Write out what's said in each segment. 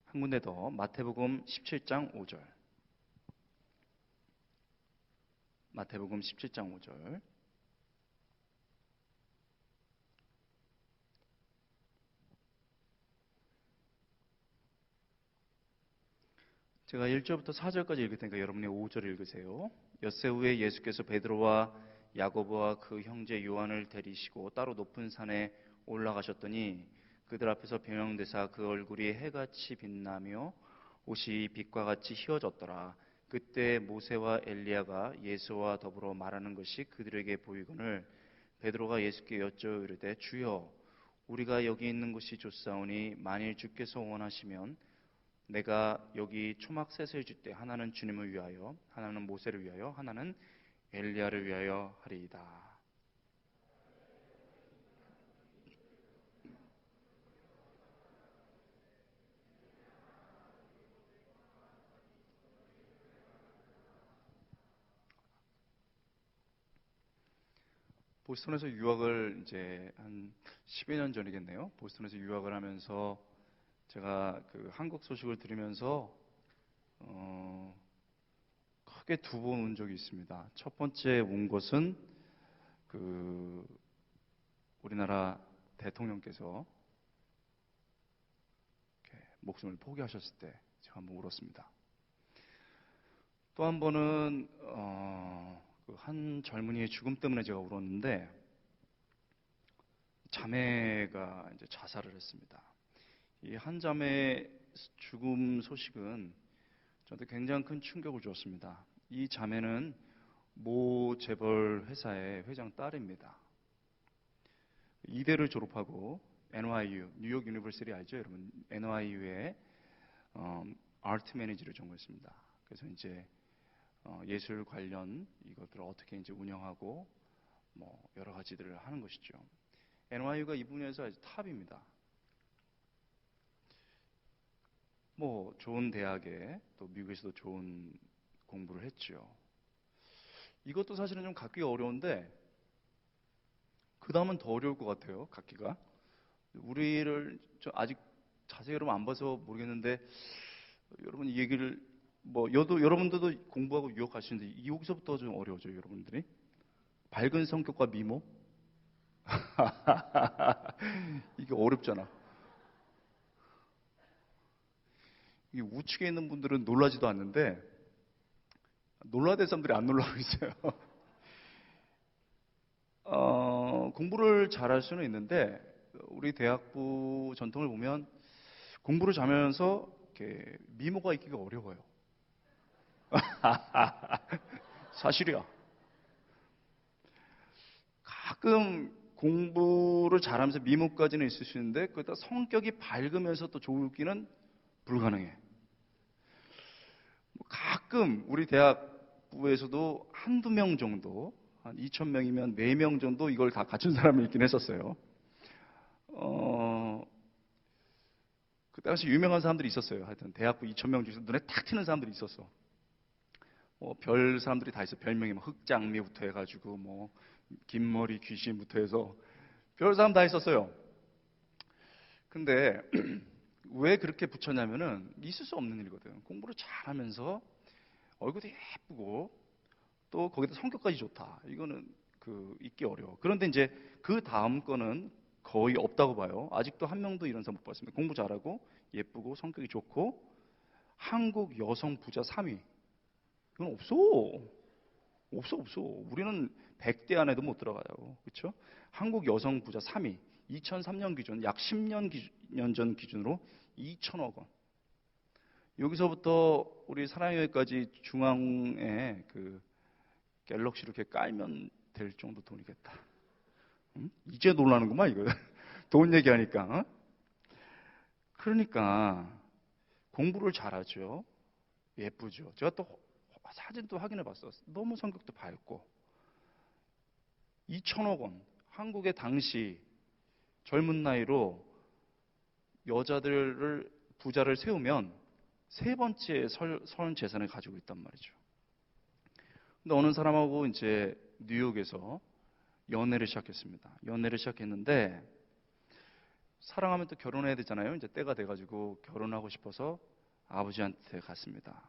한 군데 더 마태복음 17장 5절. 마태복음 17장 5절. 제가 1절부터 4절까지 읽을 테니까 여러분이 5절 읽으세요. 엿새 후에 예수께서 베드로와 야고보와 그 형제 요한을 데리시고 따로 높은 산에 올라가셨더니 그들 앞에서 변형되사 그 얼굴이 해같이 빛나며 옷이 빛과 같이 휘어졌더라. 그때 모세와 엘리야가 예수와 더불어 말하는 것이 그들에게 보이거늘 베드로가 예수께 여쭈어 이르되 주여 우리가 여기 있는 곳이 좋사오니 만일 주께서 원하시면 내가 여기 초막셋을 줄 때 하나는 주님을 위하여 하나는 모세를 위하여 하나는 엘리야를 위하여 하리이다. 보스턴에서 유학을 이제 한 10여 년 전이겠네요. 보스턴에서 유학을 하면서 제가 그 한국 소식을 들으면서 크게 두 번 온 적이 있습니다. 첫 번째 온 것은 그 우리나라 대통령께서 이렇게 목숨을 포기하셨을 때 제가 한번 울었습니다. 또 한 번은 그 한 젊은이의 죽음 때문에 제가 울었는데 자매가 이제 자살을 했습니다. 이 한 자매의 죽음 소식은 저한테 굉장히 큰 충격을 주었습니다. 이 자매는 모 재벌 회사의 회장 딸입니다. 이대를 졸업하고 NYU, 뉴욕 유니버시티 알죠, 여러분? NYU에 아트 매니저를 전공했습니다. 그래서 이제 예술 관련 이것들을 어떻게 이제 운영하고 뭐 여러 가지들을 하는 것이죠. NYU가 이 분야에서 아주 탑입니다. 뭐 좋은 대학에 또 미국에서도 좋은 공부를 했죠. 이것도 사실은 좀 갖기가 어려운데 그 다음은 더 어려울 것 같아요. 갖기가. 우리를 아직 자세히 여러분 안 봐서 모르겠는데 여러분 이 얘기를 뭐 여러분들도 공부하고 유학 가시는데 여기서부터 좀 어려워져요. 여러분들이 밝은 성격과 미모 이게 어렵잖아. 이 우측에 있는 분들은 놀라지도 않는데 놀라야 될 사람들이 안 놀라고 있어요. 공부를 잘할 수는 있는데 우리 대학부 전통을 보면 공부를 잘하면서 이렇게 미모가 있기가 어려워요. 사실이야. 가끔 공부를 잘하면서 미모까지는 있을 수 있는데 그러다 성격이 밝으면서 또 좋기는 불가능해. 가끔 우리 대학부에서도 한두 명 정도, 한 2,000명이면 4명 정도 이걸 다 갖춘 사람이 있긴 했었어요. 그 당시 유명한 사람들이 있었어요. 하여튼 대학부 2,000명 중에서 눈에 탁 튀는 사람들이 있었어. 별 사람들이 다 있어. 별명이 뭐 흑장미부터 해가지고 뭐 긴머리 귀신부터 해서 별 사람 다 있었어요. 근데 왜 그렇게 붙였냐면은 있을 수 없는 일이거든. 공부를 잘하면서 얼굴도 예쁘고 또 거기다 성격까지 좋다. 이거는 있기 어려워. 그런데 이제 그 다음 거는 거의 없다고 봐요. 아직도 한 명도 이런 사람 못 봤습니다. 공부 잘하고 예쁘고 성격이 좋고 한국 여성 부자 3위. 이건 없어. 없어. 우리는 100대 안에도 못 들어가요. 그렇죠? 한국 여성 부자 3위. 2003년 기준, 약 10년 전 기준으로 2천억 원. 여기서부터 우리 사랑여기까지 중앙에 갤럭시를 이렇게 깔면 될 정도 돈이겠다. 응? 이제 놀라는구만 이거. 돈 얘기하니까. 어? 그러니까 공부를 잘하죠. 예쁘죠. 제가 또 사진도 확인해 봤어. 너무 성격도 밝고. 2천억 원. 한국의 당시 젊은 나이로 여자들을 부자를 세우면 세 번째 선 재산을 가지고 있단 말이죠. 근데 어느 사람하고 이제 뉴욕에서 연애를 시작했습니다. 연애를 시작했는데 사랑하면 또 결혼해야 되잖아요. 이제 때가 돼가지고 결혼하고 싶어서 아버지한테 갔습니다.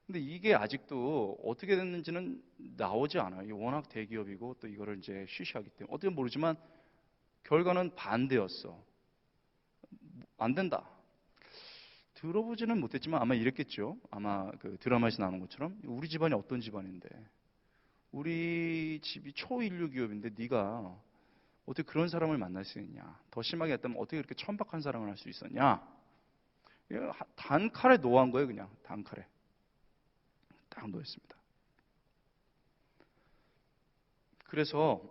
근데 이게 아직도 어떻게 됐는지는 나오지 않아요. 이게 워낙 대기업이고 또 이거를 이제 쉬쉬하기 때문에 어떻게 모르지만 결과는 반대였어. 안 된다. 들어보지는 못했지만 아마 이랬겠죠. 아마 그 드라마에서 나오는 것처럼 우리 집안이 어떤 집안인데 우리 집이 초인류 기업인데 네가 어떻게 그런 사람을 만날 수 있냐. 더 심하게 했다면 어떻게 그렇게 천박한 사랑을 할 수 있었냐. 단칼에 노한 거예요. 그냥 단칼에 딱 놓였습니다. 그래서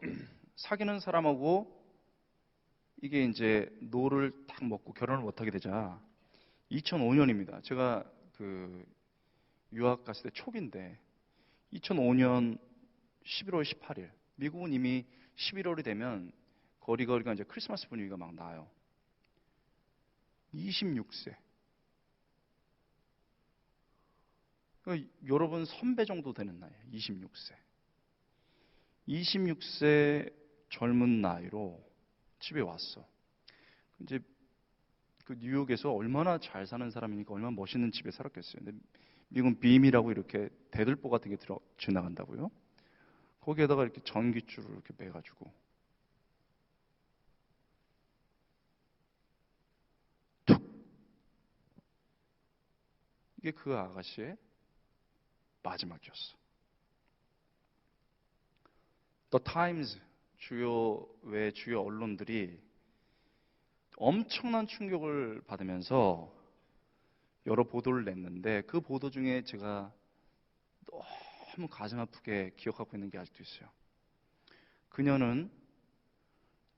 사귀는 사람하고 이게 이제 노를 딱 먹고 결혼을 못하게 되자 2005년입니다. 제가 그 유학 갔을 때 초기인데 2005년 11월 18일 미국은 이미 11월이 되면 거리가 이제 크리스마스 분위기가 막 나요. 26세. 그러니까 여러분 선배 정도 되는 나이에요. 26세. 26세 젊은 나이로 집에 왔어. 이제 그 뉴욕에서 얼마나 잘 사는 사람이니까 얼마나 멋있는 집에 살았겠어요. 근데 미국은 빔이라고 이렇게 대들보 같은 게 지나간다고요. 거기에다가 이렇게 전기줄을 이렇게 매가지고 툭! 이게 그 아가씨의 마지막이었어. The Times 주요 언론들이 엄청난 충격을 받으면서 여러 보도를 냈는데 그 보도 중에 제가 너무 가슴 아프게 기억하고 있는 게 아직도 있어요. 그녀는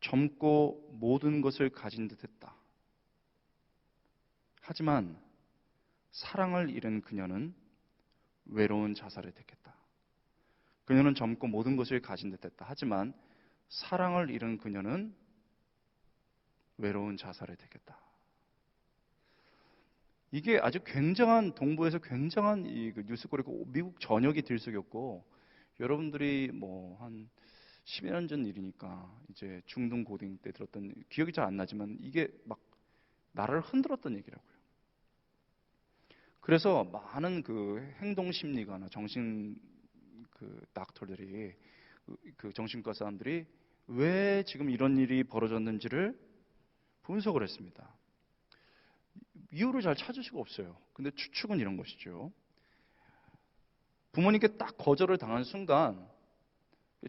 젊고 모든 것을 가진 듯했다. 하지만 사랑을 잃은 그녀는 외로운 자살을 택했다. 그녀는 젊고 모든 것을 가진 듯했다. 하지만 사랑을 잃은 그녀는 외로운 자살을 택했다. 이게 아주 굉장한 동부에서 굉장한 그 뉴스거리고 미국 전역이 들썩였고 여러분들이 뭐 한 10년 전 일이니까 이제 중등 고딩 때 들었던 기억이 잘 안 나지만 이게 막 나라를 흔들었던 얘기라고요. 그래서 많은 그 행동심리가나 정신 그 닥터들이 그 정신과 사람들이 왜 지금 이런 일이 벌어졌는지를 분석을 했습니다. 이유를 잘 찾을 수가 없어요. 근데 추측은 이런 것이죠. 부모님께 딱 거절을 당한 순간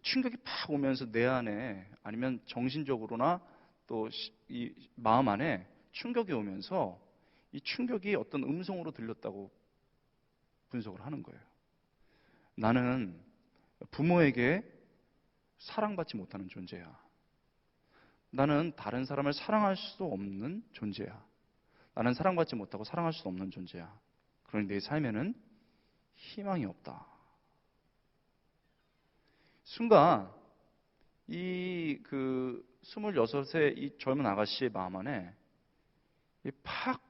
충격이 팍 오면서 내 안에 아니면 정신적으로나 또 이 마음 안에 충격이 오면서 이 충격이 어떤 음성으로 들렸다고 분석을 하는 거예요. 나는 부모에게 사랑받지 못하는 존재야. 나는 다른 사람을 사랑할 수 없는 존재야. 나는 사랑받지 못하고 사랑할 수 없는 존재야. 그러니 내 삶에는 희망이 없다. 순간 이 그 26세 이 젊은 아가씨의 마음 안에 팍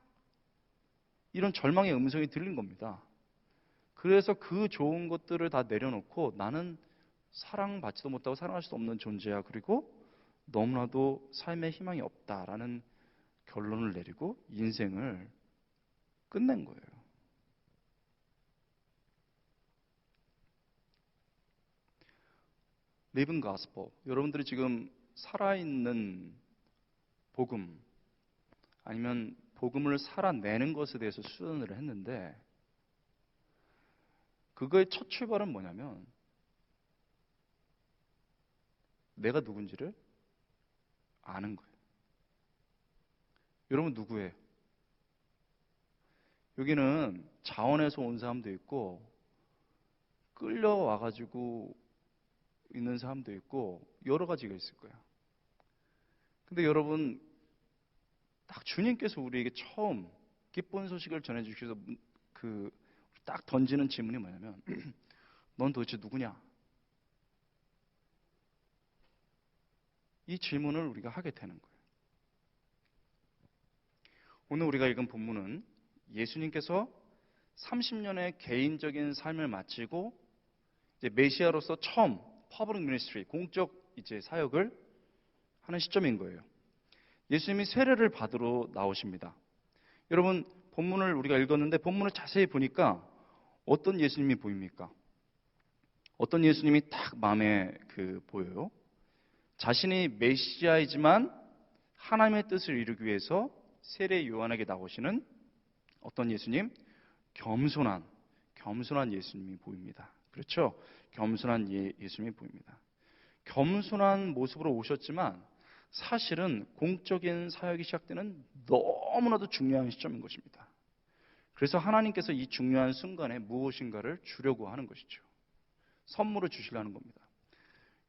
이런 절망의 음성이 들린 겁니다. 그래서 그 좋은 것들을 다 내려놓고 나는 사랑받지도 못하고 사랑할 수 없는 존재야. 그리고 너무나도 삶에 희망이 없다라는 결론을 내리고 인생을 끝낸 거예요. Living Gospel. 여러분들이 지금 살아있는 복음 아니면 복음을 살아내는 것에 대해서 수련을 했는데 그거의 첫 출발은 뭐냐면 내가 누군지를 아는 거예요. 여러분 누구예요? 여기는 자원에서 온 사람도 있고 끌려와가지고 있는 사람도 있고 여러 가지가 있을 거예요. 근데 여러분 딱 주님께서 우리에게 처음 기쁜 소식을 전해주셔서 그 딱 던지는 질문이 뭐냐면 넌 도대체 누구냐? 이 질문을 우리가 하게 되는 거예요. 오늘 우리가 읽은 본문은 예수님께서 30년의 개인적인 삶을 마치고 이제 메시아로서 처음 퍼블릭 미니스트리 공적 이제 사역을 하는 시점인 거예요. 예수님이 세례를 받으러 나오십니다. 여러분, 본문을 우리가 읽었는데 본문을 자세히 보니까 어떤 예수님이 보입니까? 어떤 예수님이 딱 마음에 보여요? 자신이 메시아이지만 하나님의 뜻을 이루기 위해서 세례 요한에게 나오시는 어떤 예수님? 겸손한 예수님이 보입니다. 그렇죠? 겸손한 예수님이 보입니다. 겸손한 모습으로 오셨지만 사실은 공적인 사역이 시작되는 너무나도 중요한 시점인 것입니다. 그래서 하나님께서 이 중요한 순간에 무엇인가를 주려고 하는 것이죠. 선물을 주시려는 겁니다.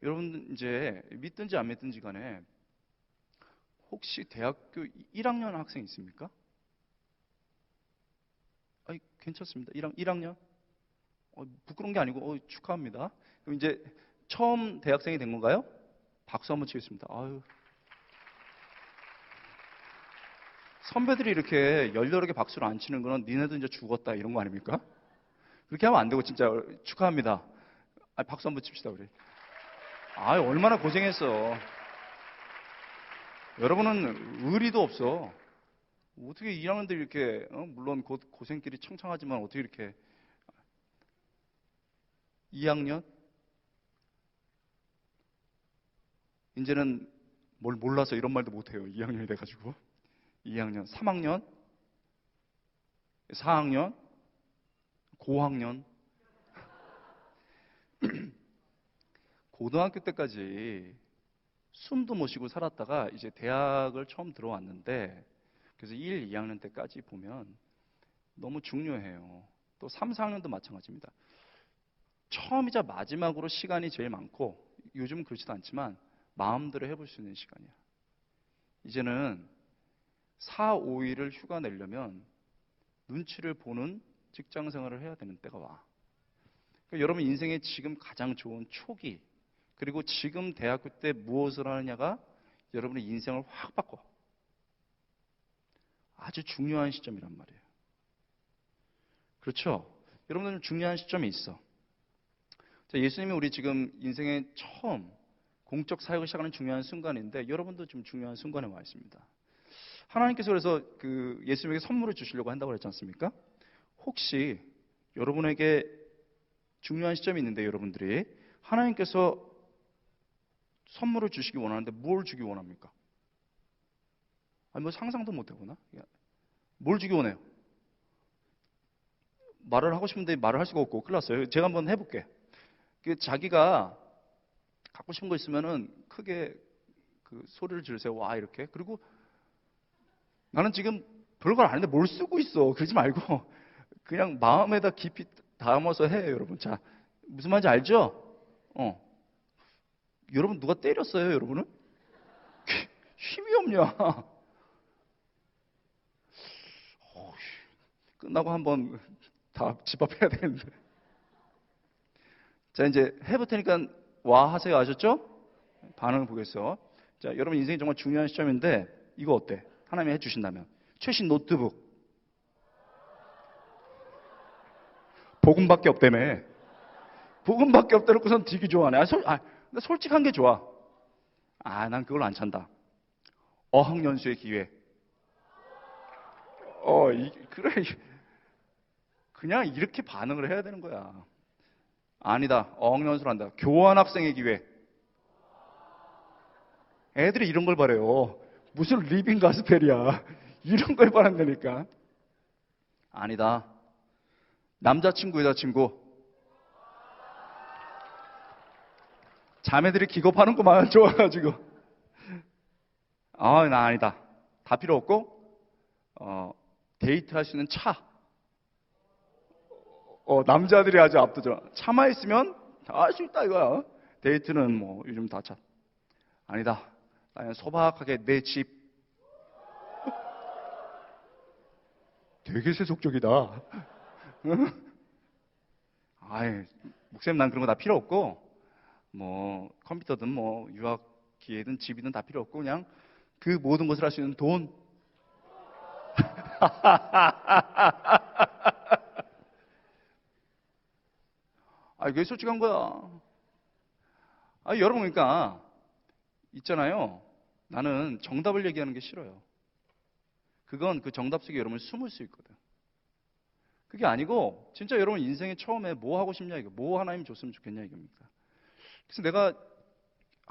여러분, 이제 믿든지 안 믿든지 간에 혹시 대학교 1학년 학생 있습니까? 아니, 괜찮습니다. 1학년? 부끄러운 게 아니고 축하합니다. 그럼 이제 처음 대학생이 된 건가요? 박수 한번 치겠습니다. 아유. 선배들이 이렇게 열렬하게 박수를 안 치는 거는 니네도 이제 죽었다 이런 거 아닙니까? 그렇게 하면 안 되고 진짜 축하합니다. 박수 한번 칩시다 우리. 얼마나 고생했어. 여러분은 의리도 없어. 어떻게 2학년들이 이렇게 물론 고생길이 청청하지만 어떻게 이렇게 2학년? 이제는 뭘 몰라서 이런 말도 못해요. 2학년이 돼가지고 2학년, 3학년, 4학년, 고학년. 고등학교 때까지 숨도 못 쉬고 살았다가 이제 대학을 처음 들어왔는데 그래서 1, 2학년 때까지 보면 너무 중요해요. 또 3, 4학년도 마찬가지입니다. 처음이자 마지막으로 시간이 제일 많고 요즘은 그렇지도 않지만 마음대로 해볼 수 있는 시간이야. 이제는 4, 5일을 휴가 내려면 눈치를 보는 직장 생활을 해야 되는 때가 와. 그러니까 여러분 인생의 지금 가장 좋은 초기 그리고 지금 대학교 때 무엇을 하느냐가 여러분의 인생을 확 바꿔. 아주 중요한 시점이란 말이에요. 그렇죠? 여러분들은 중요한 시점이 있어. 자, 예수님이 우리 지금 인생의 처음 공적 사역을 시작하는 중요한 순간인데 여러분도 지금 중요한 순간에 와 있습니다. 하나님께서 그래서 예수님에게 선물을 주시려고 한다고 그랬지 않습니까? 혹시 여러분에게 중요한 시점이 있는데 여러분들이 하나님께서 선물을 주시기 원하는데 뭘 주기 원합니까? 뭐 상상도 못 해보나? 뭘 주기 원해요? 말을 하고 싶은데 말을 할 수가 없고 큰일 났어요. 제가 한번 해볼게. 자기가 갖고 싶은 거 있으면은 크게 소리를 지르세요. 와 이렇게. 그리고 나는 지금 별걸 아닌데 뭘 쓰고 있어. 그러지 말고 그냥 마음에다 깊이 담아서 해, 여러분. 자, 무슨 말인지 알죠? 여러분 누가 때렸어요, 여러분은? 힘이 없냐? 끝나고 한번 다 집합해야 되는데. 자, 이제 해볼 테니까 와 하세요. 아셨죠? 반응을 보겠어. 자, 여러분 인생이 정말 중요한 시점인데 이거 어때? 하나님이 해주신다면 최신 노트북. 복음밖에 없다며. 복음밖에 없다놓고선 되게 좋아하네. 근데 솔직한 게 좋아. 난 그걸 안 찬다. 어학연수의 기회. 그래. 그냥 이렇게 반응을 해야 되는 거야. 아니다. 어학연수를 한다. 교환학생의 기회. 애들이 이런 걸 바래요. 무슨 리빙 가스펠이야. 이런 걸 바란다니까. 아니다. 남자친구, 여자친구. 자매들이 기겁하는 것만 좋아가지고. 나 아니다. 다 필요 없고, 데이트할 수 있는 차. 남자들이 아주 압도적. 차만 있으면 다 할 수 있다 이거야. 데이트는 뭐 요즘 다 차. 아니다. 나는 소박하게 내 집. 되게 세속적이다. 목사님 난 그런 거 다 필요 없고 뭐 컴퓨터든 뭐 유학 기회든 집이든 다 필요 없고 그냥 그 모든 것을 할 수 있는 돈. 이게 솔직한 거야. 여러분 그러니까 있잖아요. 나는 정답을 얘기하는 게 싫어요. 그건 그 정답 속에 여러분 숨을 수 있거든. 그게 아니고 진짜 여러분 인생의 처음에 뭐 하고 싶냐 이거, 뭐 하나님 줬으면 좋겠냐 이겁니다. 그래서 내가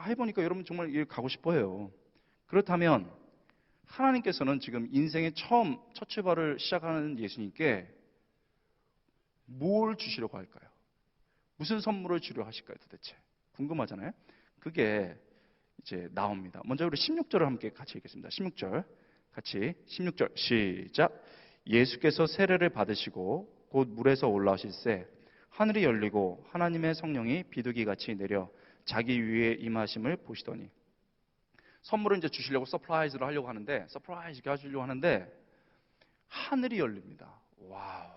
해보니까 여러분 정말 일 가고 싶어요. 그렇다면 하나님께서는 지금 인생의 처음 첫 출발을 시작하는 예수님께 뭘 주시려고 할까요? 무슨 선물을 주려 하실까요 도대체? 궁금하잖아요. 그게 이제 나옵니다. 먼저 우리 16절을 함께 같이 읽겠습니다. 16절 같이 16절 시작. 예수께서 세례를 받으시고 곧 물에서 올라오실새 하늘이 열리고 하나님의 성령이 비둘기같이 내려 자기 위에 임하심을 보시더니, 선물을 이제 주시려고 서프라이즈를 하려고 하는데, 서프라이즈 하시려고 하는데 하늘이 열립니다. 와우.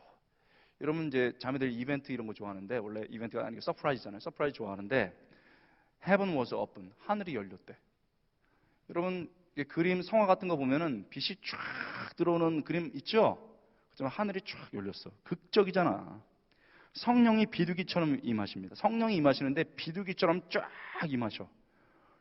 여러분 이제 자매들 이벤트 이런 거 좋아하는데, 원래 이벤트가 아니고 서프라이즈잖아요. 서프라이즈 좋아하는데 Heaven was open. 하늘이 열렸대. 여러분 그림 성화 같은 거 보면은 빛이 쫙 들어오는 그림 있죠? 그렇지만 하늘이 쫙 열렸어. 극적이잖아. 성령이 비둘기처럼 임하십니다. 성령이 임하시는데 비둘기처럼 쫙 임하셔.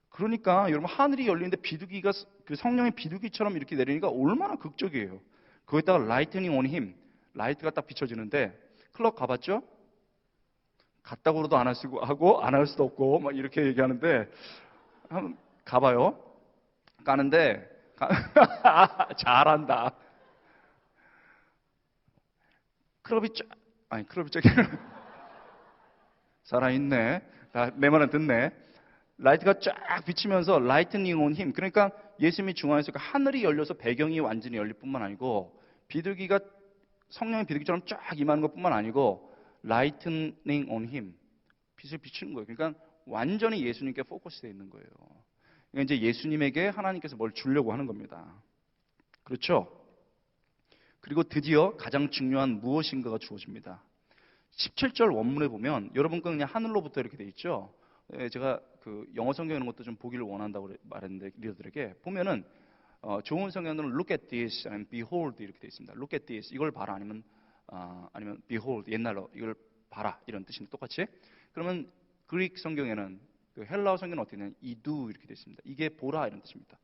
그러니까 여러분 하늘이 열리는데 비둘기가, 그 성령의 비둘기처럼 이렇게 내리니까 얼마나 극적이에요. 거기다가 라이트닝 온 힘, 라이트가 딱 비춰지는데, 클럽 가봤죠? 갔다고도 안 할 수고 하고 안 할 수도 없고 막 이렇게 얘기하는데, 한번 가봐요. 가는데 잘한다. 클럽이 저기 살아있네. 내 말은 듣네. 라이트가 쫙 비치면서 라이트닝 온 힘. 그러니까 예수님이 중앙에서 하늘이 열려서 배경이 완전히 열릴 뿐만 아니고, 비둘기가 성령의 비둘기처럼 쫙 임하는 것뿐만 아니고 라이트닝 온 힘, 빛을 비추는 거예요. 그러니까 완전히 예수님께 포커스되어 있는 거예요. 그러니까 이제 예수님에게 하나님께서 뭘 주려고 하는 겁니다. 그렇죠? 그리고 드디어 가장 중요한 무엇인가가 주어집니다. 17절 원문에 보면, 여러분 거 그냥 하늘로부터 이렇게 돼 있죠. 제가 그 영어 성경 이런 것도 좀 보기를 원한다고 말했는데, 리더들에게 보면은 좋은 성경은 look at this and behold 이렇게 돼 있습니다. look at this, 이걸 봐라, 아니면 behold, 옛날로 이걸 봐라, 이런 뜻입니다. 똑같이. 그러면 그릭 성경에는, 그 헬라어 성경은 어떻게 되냐면 이두 이렇게 돼 있습니다. 이게 보라 이런 뜻입니다.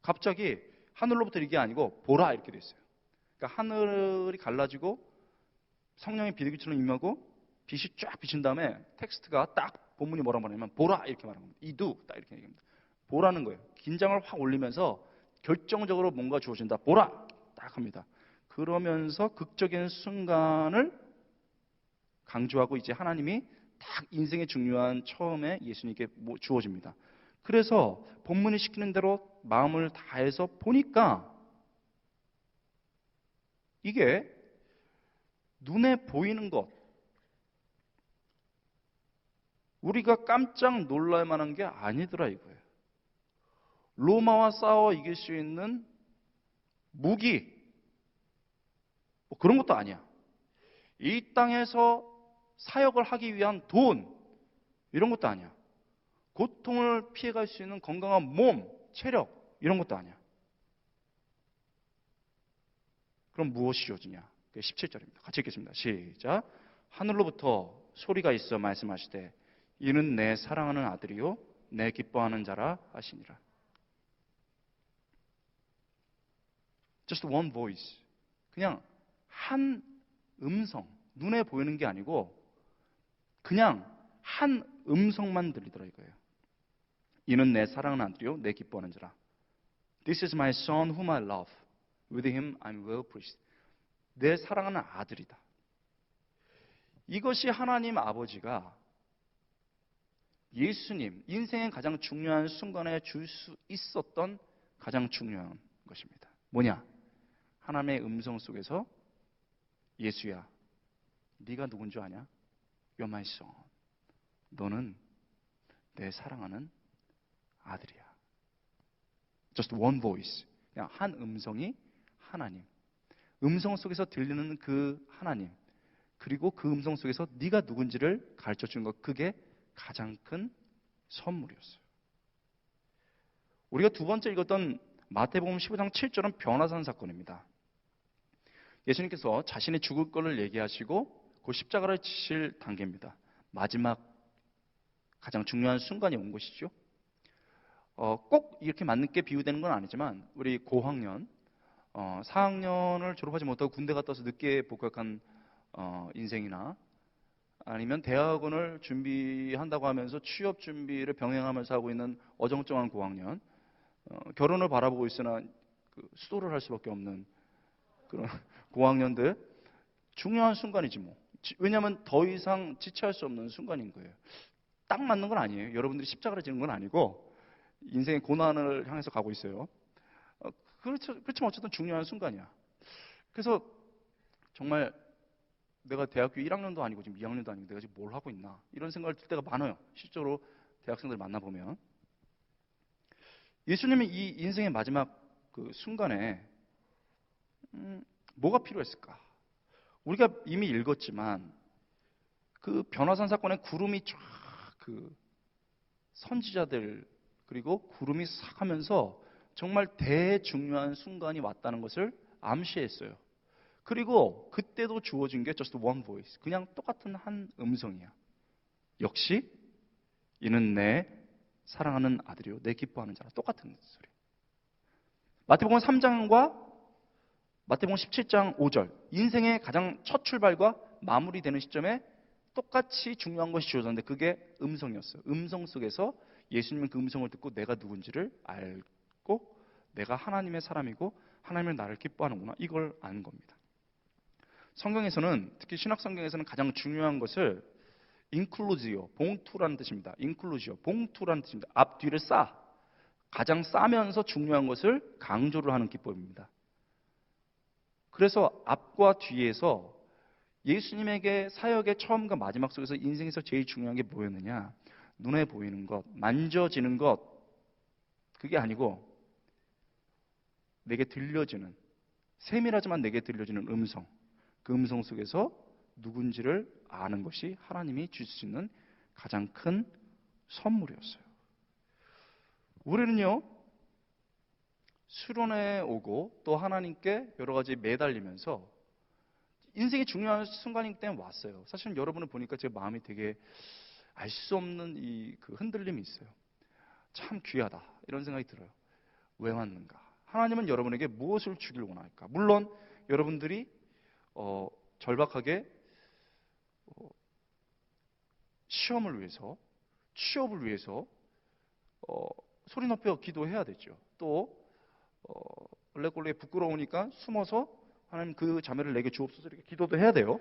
갑자기 하늘로부터 이게 아니고 보라 이렇게 돼 있어요. 그러니까 하늘이 갈라지고 성령의 비둘기처럼 임하고 빛이 쫙 비친 다음에 텍스트가 딱 본문이 뭐라고 말하냐면 보라 이렇게 말하는 겁니다. 이두 딱 이렇게 얘기합니다. 보라는 거예요. 긴장을 확 올리면서 결정적으로 뭔가 주어진다. 보라 딱 합니다. 그러면서 극적인 순간을 강조하고 이제 하나님이 딱 인생의 중요한 처음에 예수님께 주어집니다. 그래서 본문이 시키는 대로 마음을 다해서 보니까 이게 눈에 보이는 것, 우리가 깜짝 놀랄 만한 게 아니더라 이거예요. 로마와 싸워 이길 수 있는 무기, 뭐 그런 것도 아니야. 이 땅에서 사역을 하기 위한 돈, 이런 것도 아니야. 고통을 피해갈 수 있는 건강한 몸, 체력, 이런 것도 아니야. 그럼 무엇이 주어지냐? 17절입니다. 같이 읽겠습니다. 시작. 하늘로부터 소리가 있어 말씀하시되 이는 내 사랑하는 아들이요 내 기뻐하는 자라 하시니라. Just one voice. 그냥 한 음성, 눈에 보이는 게 아니고 그냥 한 음성만 들리더라 이거예요. 이는 내 사랑하는 아들이요 내 기뻐하는 자라. This is my son whom I love. With him I'm well pleased. 내 사랑하는 아들이다. 이것이 하나님 아버지가 예수님 인생의 가장 중요한 순간에 줄 수 있었던 가장 중요한 것입니다. 뭐냐? 하나님의 음성 속에서 예수야, 네가 누군 줄 아냐? You're my son. 너는 내 사랑하는 아들이야. Just one voice. 그냥 한 음성이 하나님. 음성 속에서 들리는 그 하나님, 그리고 그 음성 속에서 네가 누군지를 가르쳐 주는 것, 그게 가장 큰 선물이었어요. 우리가 두 번째 읽었던 마태복음 15장 7절은 변화산 사건입니다. 예수님께서 자신이 죽을 것을 얘기하시고 그 십자가를 지실 단계입니다. 마지막 가장 중요한 순간이 온 것이죠. 꼭 이렇게 맞게 비유되는 건 아니지만 우리 고학년, 4학년을 졸업하지 못하고 군대 갔다 와서 늦게 복학한 인생이나 아니면 대학원을 준비한다고 하면서 취업 준비를 병행하면서 하고 있는 어정쩡한 고학년, 결혼을 바라보고 있으나 수도를 할 수밖에 없는 그런 고학년들, 중요한 순간이지 뭐. 왜냐하면 더 이상 지체할 수 없는 순간인 거예요. 딱 맞는 건 아니에요. 여러분들이 십자가를 지는 건 아니고 인생의 고난을 향해서 가고 있어요. 그렇지만 어쨌든 중요한 순간이야. 그래서 정말 내가 대학교 1학년도 아니고 지금 2학년도 아니고 내가 지금 뭘 하고 있나 이런 생각을 들 때가 많아요. 실제로 대학생들 만나보면 예수님이 이 인생의 마지막 그 순간에 뭐가 필요했을까? 우리가 이미 읽었지만 그 변화산 사건의 구름이 쫙 그 선지자들 그리고 구름이 싹 하면서 정말 대중요한 순간이 왔다는 것을 암시했어요. 그리고 그때도 주어진 게 just one voice. 그냥 똑같은 한 음성이야. 역시 이는 내 사랑하는 아들이요 내 기뻐하는 자라. 똑같은 소리. 마태복음 3장과 마태복음 17장 5절 인생의 가장 첫 출발과 마무리되는 시점에 똑같이 중요한 것이 주어졌는데 그게 음성이었어요. 음성 속에서 예수님은 그 음성을 듣고 내가 누군지를 알고 내가 하나님의 사람이고 하나님은 나를 기뻐하는구나 이걸 아는 겁니다. 성경에서는 특히 신학 성경에서는 가장 중요한 것을 인클루지오, 봉투라는 뜻입니다. 인클루지오, 봉투라는 뜻입니다. 앞뒤를 싸 가장 싸면서 중요한 것을 강조를 하는 기법입니다. 그래서 앞과 뒤에서 예수님에게 사역의 처음과 마지막 속에서 인생에서 제일 중요한 게 뭐였느냐? 눈에 보이는 것, 만져지는 것, 그게 아니고 내게 들려지는, 세밀하지만 내게 들려지는 음성, 그 음성 속에서 누군지를 아는 것이 하나님이 주실 수 있는 가장 큰 선물이었어요. 우리는요, 수련회 오고 또 하나님께 여러 가지 매달리면서 인생이 중요한 순간이기 때문에 왔어요. 사실 여러분을 보니까 제 마음이 되게 알 수 없는 그 흔들림이 있어요. 참 귀하다 이런 생각이 들어요. 왜 왔는가? 하나님은 여러분에게 무엇을 주길 원할까? 물론 여러분들이 절박하게 시험을 위해서 취업을 위해서 소리 높여 기도해야 되죠. 또 얼레꼴레 부끄러우니까 숨어서 하나님 그 자매를 내게 주옵소서 이렇게 기도도 해야 돼요.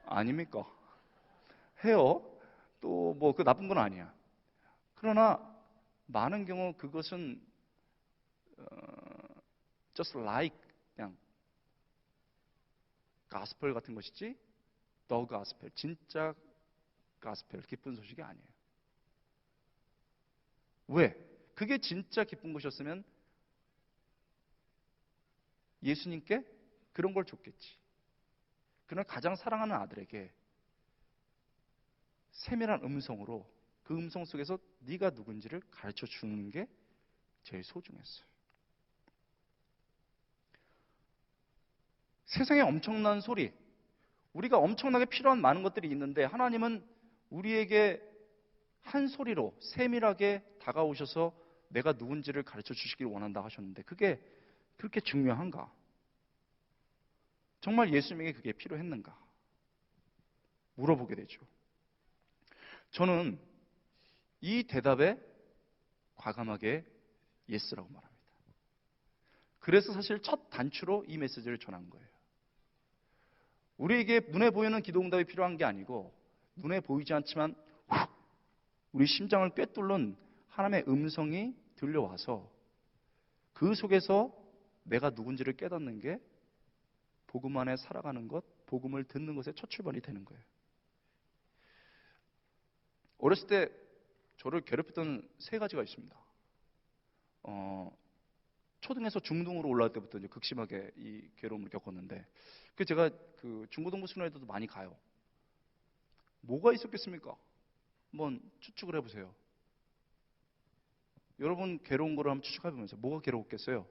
아닙니까? 해요. 또 뭐 그 나쁜 건 아니야. 그러나 많은 경우 그것은 just like 그냥 가스펠 같은 것이지 더 가스펠 진짜 가스펠 기쁜 소식이 아니에요. 왜? 그게 진짜 기쁜 것이었으면 예수님께 그런 걸 줬겠지. 그러나 가장 사랑하는 아들에게 세밀한 음성으로 그 음성 속에서 네가 누군지를 가르쳐 주는 게 제일 소중했어요. 세상에 엄청난 소리, 우리가 엄청나게 필요한 많은 것들이 있는데 하나님은 우리에게 한 소리로 세밀하게 다가오셔서 내가 누군지를 가르쳐 주시길 원한다 하셨는데 그게 그렇게 중요한가? 정말 예수님에게 그게 필요했는가? 물어보게 되죠. 저는 이 대답에 과감하게 예스라고 말합니다. 그래서 사실 첫 단추로 이 메시지를 전한 거예요. 우리에게 눈에 보이는 기도응답이 필요한 게 아니고 눈에 보이지 않지만 우리 심장을 꿰뚫는 하나님의 음성이 들려와서 그 속에서 내가 누군지를 깨닫는 게 복음 안에 살아가는 것, 복음을 듣는 것의 첫 출발이 되는 거예요. 어렸을 때 저를 괴롭혔던 세 가지가 있습니다. 초등에서 중등으로 올라갈 때부터 이제 극심하게 이 괴로움을 겪었는데, 그 제가 그 중고등부 수련회도 많이 가요. 뭐가 있었겠습니까? 한번 추측을 해보세요. 여러분 괴로운 거를 한번 추측해보면서 뭐가 괴로웠겠어요?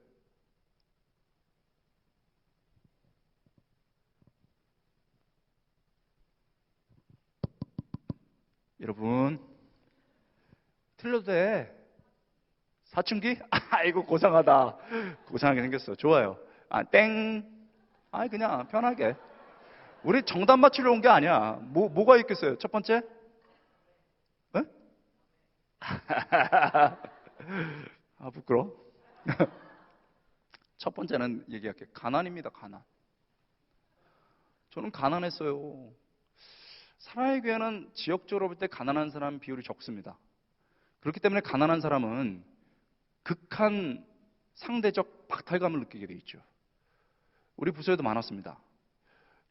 여러분 틀려도 돼. 사춘기? 아이고, 고상하다. 고상하게 생겼어. 좋아요. 땡. 그냥 편하게. 우리 정답 맞추러 온 게 아니야. 뭐가 있겠어요? 첫 번째? 에? 부끄러워. 첫 번째는 얘기할게요. 가난입니다, 가난. 저는 가난했어요. 사랑의 교회는 지역적으로 볼 때 가난한 사람 비율이 적습니다. 그렇기 때문에 가난한 사람은 극한 상대적 박탈감을 느끼게 돼 있죠. 우리 부서에도 많았습니다.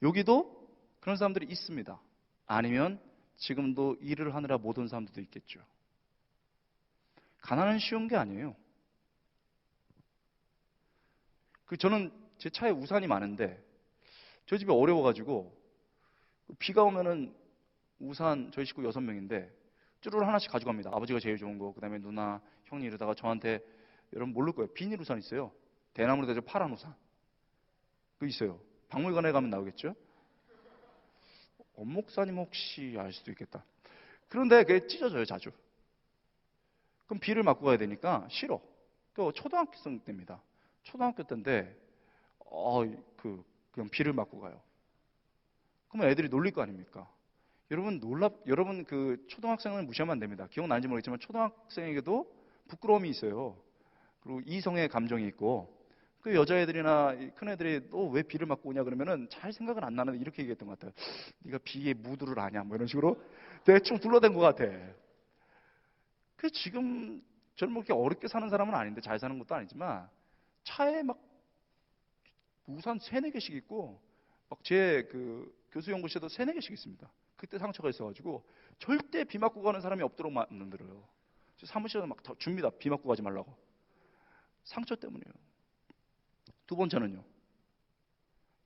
여기도 그런 사람들이 있습니다. 아니면 지금도 일을 하느라 못 온 사람들도 있겠죠. 가난은 쉬운 게 아니에요. 저는 제 차에 우산이 많은데 저희 집이 어려워가지고 비가 오면은 우산 저희 식구 6명인데 쭈루루 하나씩 가져갑니다. 아버지가 제일 좋은 거, 그 다음에 누나, 형이 이러다가 저한테 여러분 모를 거예요. 비닐 우산 있어요. 대나무로 돼서 파란 우산. 그거 있어요. 박물관에 가면 나오겠죠? 엄 목사님 혹시 알 수도 있겠다. 그런데 그게 찢어져요, 자주. 그럼 비를 맞고 가야 되니까 싫어. 또 초등학생 때입니다. 초등학교 때인데 그냥 비를 맞고 가요. 그러면 애들이 놀릴 거 아닙니까? 여러분 그 초등학생을 무시하면 안 됩니다. 기억나는지 모르겠지만 초등학생에게도 부끄러움이 있어요. 그리고 이성의 감정이 있고, 그 여자애들이나 큰 애들이 너 왜 비를 맞고 오냐 그러면은 잘 생각은 안 나는데 이렇게 얘기했던 것 같아요. 네가 비의 무드를 아냐 뭐 이런 식으로 대충 둘러댄 것 같아. 지금 저는 뭐 이렇게 어렵게 사는 사람은 아닌데, 잘 사는 것도 아니지만 차에 막 우산 3-4개씩 있고, 막 제 그 교수 연구실에도 3-4개씩 있습니다. 그때 상처가 있어가지고 절대 비 맞고 가는 사람이 없도록 만들어요. 사무실에서 막 줍니다. 비 맞고 가지 말라고. 상처 때문이에요. 두 번째는요.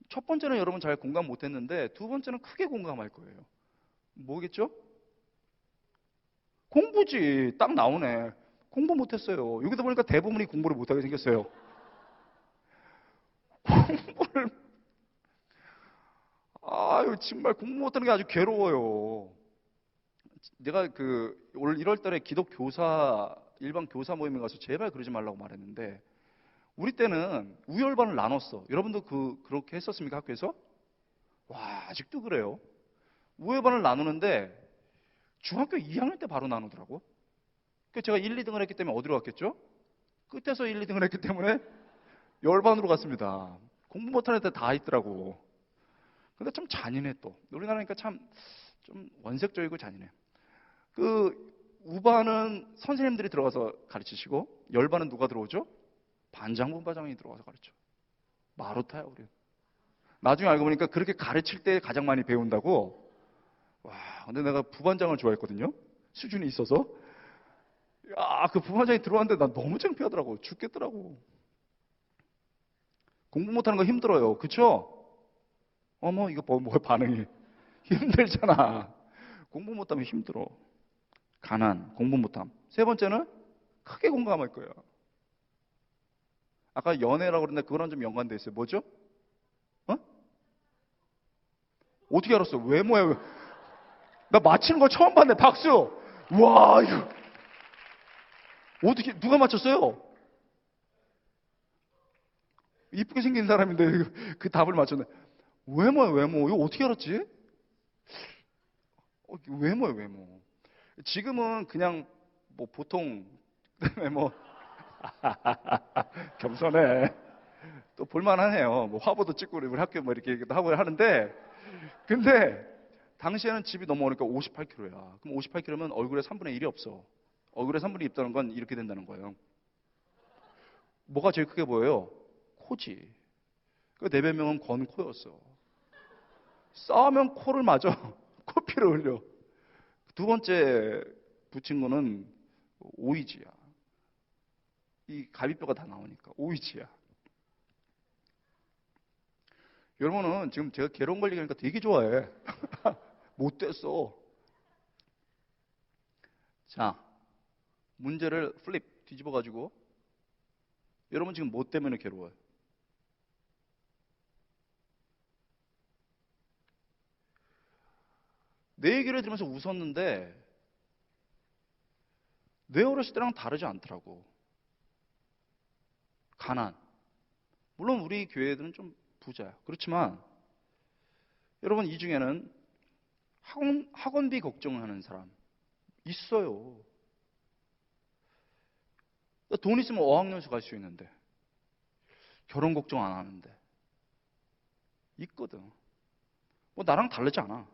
첫 번째는 여러분 잘 공감 못했는데 두 번째는 크게 공감할 거예요. 뭐겠죠? 공부지. 딱 나오네. 공부 못했어요. 여기다 보니까 대부분이 공부를 못하게 생겼어요. 공부를 정말 공부 못하는 게 아주 괴로워요. 내가 올 1월 달에 일반 교사 모임에 가서 제발 그러지 말라고 말했는데, 우리 때는 우열반을 나눴어. 여러분도 그렇게 했었습니까, 학교에서? 와, 아직도 그래요. 우열반을 나누는데 중학교 2학년 때 바로 나누더라고. 제가 1, 2등을 했기 때문에 어디로 갔겠죠? 끝에서 1, 2등을 했기 때문에 열반으로 갔습니다. 공부 못하는 애들 다 있더라고. 근데 참 잔인해 또. 우리나라니까 참 좀 원색적이고 잔인해. 우반은 선생님들이 들어가서 가르치시고, 열반은 누가 들어오죠? 반장분과장이 들어가서 가르쳐. 마루타야, 우리. 나중에 알고 보니까 그렇게 가르칠 때 가장 많이 배운다고. 와, 근데 내가 부반장을 좋아했거든요. 수준이 있어서. 그 부반장이 들어왔는데 난 너무 창피하더라고. 죽겠더라고. 공부 못하는 거 힘들어요. 그쵸? 어머, 이거 뭐야, 반응이. 힘들잖아. 공부 못하면 힘들어. 가난, 공부 못함. 세 번째는 크게 공감할 거예요. 아까 연애라고 그랬는데 그거랑 좀 연관돼 있어요. 뭐죠? 어떻게 알았어? 외모야. 나 맞히는 거 처음 봤네. 박수. 와, 이거 어떻게 누가 맞췄어요? 이쁘게 생긴 사람인데 그 답을 맞췄네. 외모야, 외모. 이거 어떻게 알았지? 외모야, 외모. 지금은 그냥 뭐 보통 뭐 겸손해. 또 볼만하네요. 뭐 화보도 찍고 우리 학교 뭐 이렇게 하고 하는데, 근데 당시에는 집이 너무 어려니까 58kg야. 그럼 58kg면 얼굴에 3분의 1이 없어. 얼굴에 3분의 1이 없다는 건 이렇게 된다는 거예요. 뭐가 제일 크게 보여요? 코지. 내 별명은 권코였어. 싸우면 코를 맞아. 코피를 흘려. 두 번째 붙인 거는 오이지야. 이 갈비뼈가 다 나오니까 오이지야. 여러분은 지금 제가 괴로운 걸 얘기하니까 되게 좋아해. 못 됐어. 자, 문제를 플립 뒤집어 가지고, 여러분 지금 뭐 때문에 괴로워요? 내 얘기를 들으면서 웃었는데 내 어렸을 때랑 다르지 않더라고. 가난. 물론 우리 교회들은 좀 부자야. 그렇지만 여러분, 이 중에는 학원비 걱정하는 사람 있어요. 돈 있으면 어학연수 갈 수 있는데 결혼 걱정 안 하는데 있거든. 뭐 나랑 다르지 않아.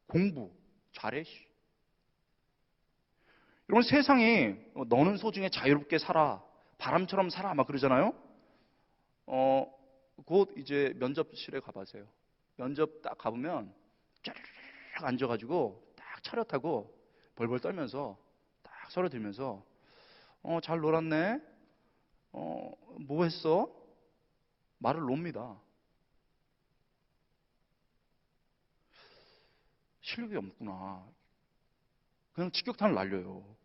공부 잘해. 여러분, 세상이 너는 소중해, 자유롭게 살아, 바람처럼 살아 막 그러잖아요. 곧 이제 면접실에 가봐세요. 면접 딱 가보면 쫙 앉아가지고 딱 차렷하고 벌벌 떨면서 딱 서로 들면서 잘 놀았네. 뭐 했어? 말을 놉니다. 실력이 없구나. 그냥 직격탄을 날려요.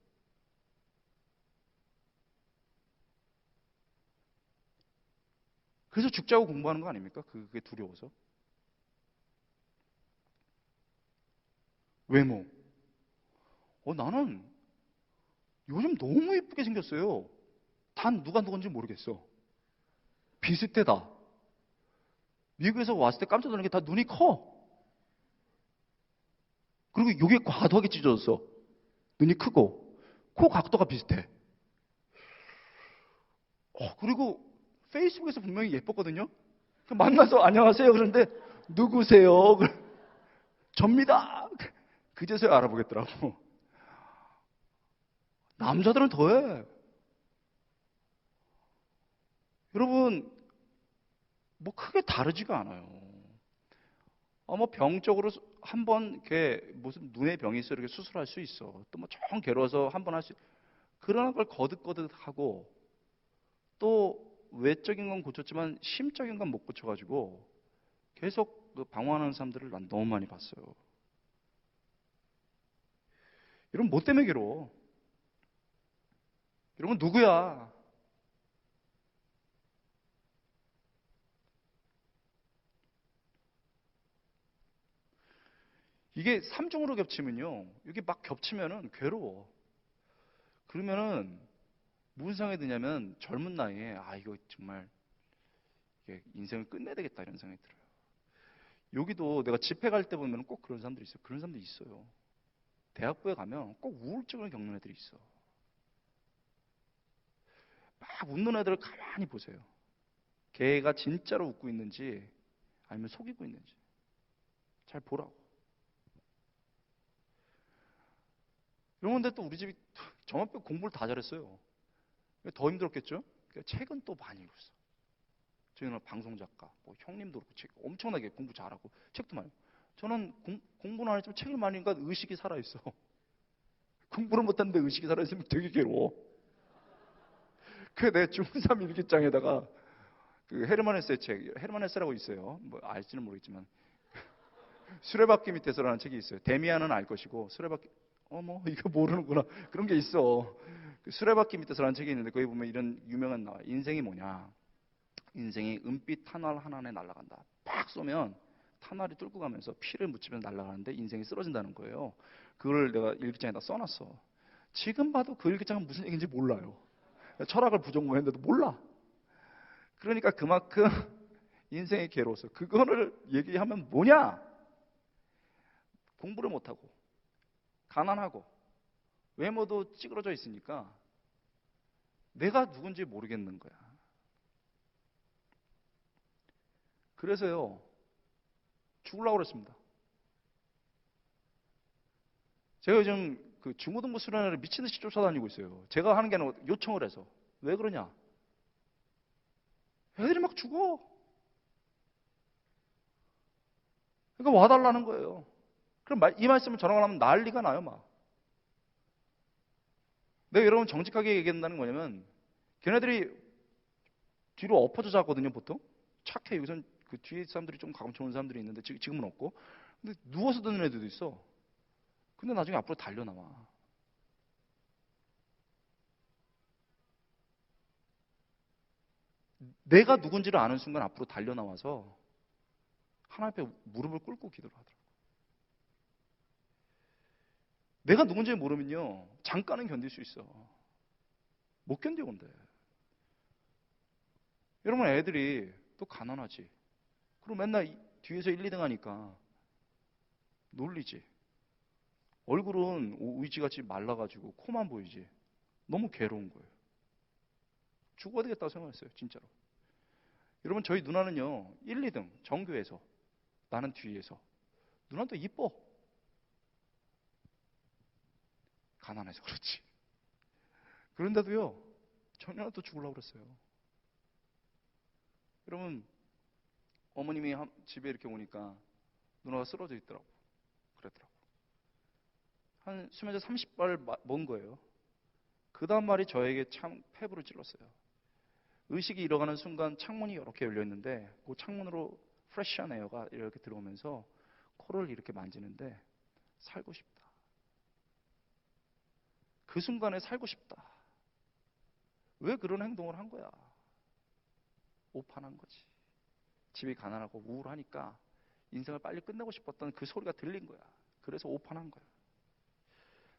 그래서 죽자고 공부하는 거 아닙니까? 그게 두려워서. 외모. 나는 요즘 너무 예쁘게 생겼어요. 단 누가 누군지 모르겠어. 비슷해다. 미국에서 왔을 때 깜짝 놀란 게 다 눈이 커. 그리고 이게 과도하게 찢어졌어. 눈이 크고 코 각도가 비슷해. 그리고 페이스북에서 분명히 예뻤거든요. 만나서 안녕하세요 그런데 누구세요? 접니다. 그제서야 알아보겠더라고. 남자들은 더해. 여러분, 뭐 크게 다르지가 않아요. 뭐 병적으로 한번 이렇게 무슨 눈에 병이 있어 이렇게 수술할 수 있어. 또 뭐 정 괴로워서 한번 할 수. 그러나 그걸 거듭거듭하고 또 외적인 건 고쳤지만 심적인 건 못 고쳐가지고 계속 그 방황하는 사람들을 난 너무 많이 봤어요. 여러분, 뭐 때문에 괴로워? 여러분, 누구야? 이게 삼중으로 겹치면요, 이게 막 겹치면은 괴로워. 그러면은 무슨 생각이 드냐면 젊은 나이에 이거 정말 이게 인생을 끝내야 되겠다 이런 생각이 들어요. 여기도 내가 집회 갈 때 보면 꼭 그런 사람들이 있어요. 그런 사람들이 있어요. 대학부에 가면 꼭 우울증을 겪는 애들이 있어. 막 웃는 애들을 가만히 보세요. 걔가 진짜로 웃고 있는지 아니면 속이고 있는지 잘 보라고. 그런데 또 우리 집이 저만 빼고 공부를 다 잘했어요. 더 힘들었겠죠? 책은 또 많이 읽었어. 저희는 방송작가, 뭐 형님도 그렇고 책 엄청나게 공부 잘하고 책도 많이. 저는 공부는 안 했지만 책을 많이 읽으니까 의식이 살아있어. 공부를 못하는데 의식이 살아있으면 되게 괴로워. 내 중3 일기장에다가 그 헤르만 헤세의 책, 헤르만 헤세라고 있어요. 뭐 알지는 모르겠지만 수레바퀴 밑에서라는 책이 있어요. 데미안은 알 것이고 수레바퀴 이거 모르는구나. 그런 게 있어. 그 수레바퀴 밑에서라는 책이 있는데 거기 보면 이런 유명한 나와. 인생이 뭐냐? 인생이 은빛 탄알 하나에 날아간다. 팍 쏘면 탄알이 뚫고 가면서 피를 묻히면서 날아가는데 인생이 쓰러진다는 거예요. 그걸 내가 일기장에다 써놨어. 지금 봐도 그 일기장은 무슨 얘기인지 몰라요. 철학을 부전공했는데도 몰라. 그러니까 그만큼 인생이 괴로워서 그거를 얘기하면 뭐냐? 공부를 못하고 가난하고 외모도 찌그러져 있으니까 내가 누군지 모르겠는 거야. 그래서요, 죽으려고 그랬습니다. 제가 요즘 그 중고등부 수련회를 미친 듯이 쫓아다니고 있어요. 제가 하는 게 아니라 요청을 해서. 왜 그러냐? 애들이 막 죽어. 그러니까 와달라는 거예요. 그럼 이 말씀을 전하고 나면 난리가 나요, 막. 내가 여러분 정직하게 얘기한다는 거냐면, 걔네들이 뒤로 엎어져 자거든요, 보통. 착해. 여기선 그 뒤에 사람들이 좀 가끔 좋은 사람들이 있는데 지금은 없고. 근데 누워서 듣는 애들도 있어. 근데 나중에 앞으로 달려나와. 내가 누군지를 아는 순간 앞으로 달려나와서 하나님 앞에 무릎을 꿇고 기도를 하더라고요. 내가 누군지 모르면요, 잠깐은 견딜 수 있어. 못 견뎌 근데. 여러분, 애들이 또 가난하지. 그리고 맨날 뒤에서 1, 2등 하니까 놀리지. 얼굴은 의지같이 말라가지고 코만 보이지. 너무 괴로운 거예요. 죽어야 되겠다고 생각했어요, 진짜로. 여러분, 저희 누나는요, 1, 2등 전교에서, 나는 뒤에서. 누나는 또 이뻐. 가난해서 그렇지. 그런데도요, 전혀는 또 죽으려고 그랬어요. 여러분, 어머님이 집에 이렇게 오니까 누나가 쓰러져 있더라고. 그랬더라고. 한 수면제 30발 먼 거예요. 그 다음 말이 저에게 참 패부를 찔렀어요. 의식이 잃어가는 순간 창문이 이렇게 열려 있는데 그 창문으로 프레시한 에어가 이렇게 들어오면서 코를 이렇게 만지는데 살고 싶다. 그 순간에 살고 싶다. 왜 그런 행동을 한 거야? 오판한 거지. 집이 가난하고 우울하니까 인생을 빨리 끝내고 싶었던 그 소리가 들린 거야. 그래서 오판한 거야.